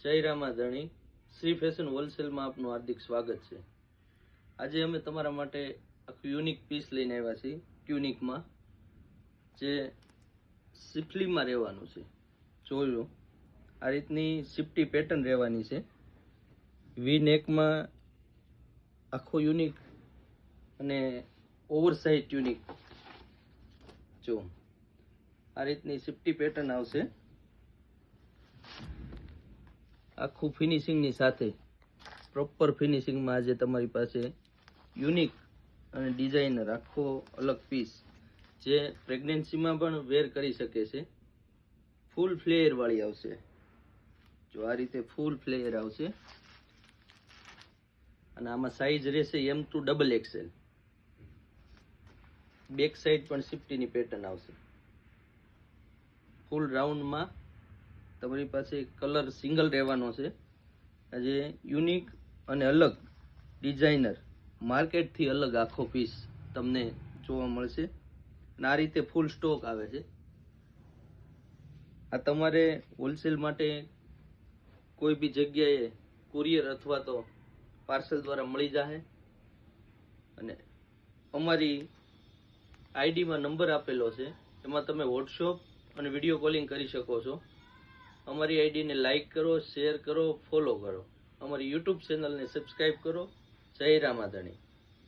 જય રામાધણી શ્રી ફેશન હોલસેલમાં આપનું હાર્દિક સ્વાગત છે। આજે અમે તમારા માટે આખું યુનિક પીસ લઈને આવ્યા છીએ ટ્યુનિકમાં, જે સિફ્લીમાં રહેવાનું છે। જોજો આ રીતની સિફ્ટી પેટર્ન રહેવાની છે। વી નેકમાં આખો યુનિક અને ઓવરસાઇઝ ટ્યુનિક। જો આ રીતની સિફ્ટી પેટર્ન આવશે, આખું ફિનિશિંગની સાથે પ્રોપર ફિનિશિંગમાં આજે તમારી પાસે યુનિક અને ડિઝાઇનર આખો અલગ પીસ, જે પ્રેગ્નન્સીમાં પણ વેર કરી શકે છે। ફૂલ ફ્લેયર વાળી આવશે। જો આ રીતે ફૂલ ફ્લેયર આવશે, અને આમાં સાઈઝ રહેશે M2XXL। બેક સાઈડ પણ સિફ્ટીની પેટર્ન આવશે। ફૂલ રાઉન્ડમાં તમારી પાસે કલર સિંગલ રહેવાનો છે। આજે યુનિક અને અલગ ડિઝાઇનર માર્કેટથી અલગ આખો પીસ તમને જોવા મળશે, અને આ રીતે ફૂલ સ્ટોક આવે છે। આ તમારે હોલસેલ માટે કોઈ બી જગ્યાએ કુરિયર અથવા તો પાર્સલ દ્વારા મળી જશે, અને અમારી આઈડીમાં નંબર આપેલો છે, એમાં તમે વોટ્સઅપ અને વિડીયો કોલિંગ કરી શકો છો। અમારી આઈડીને લાઈક કરો, શેર કરો, ફોલો કરો। અમારી યુટ્યુબ ચેનલને સબસ્ક્રાઈબ કરો। જય રામાધણી।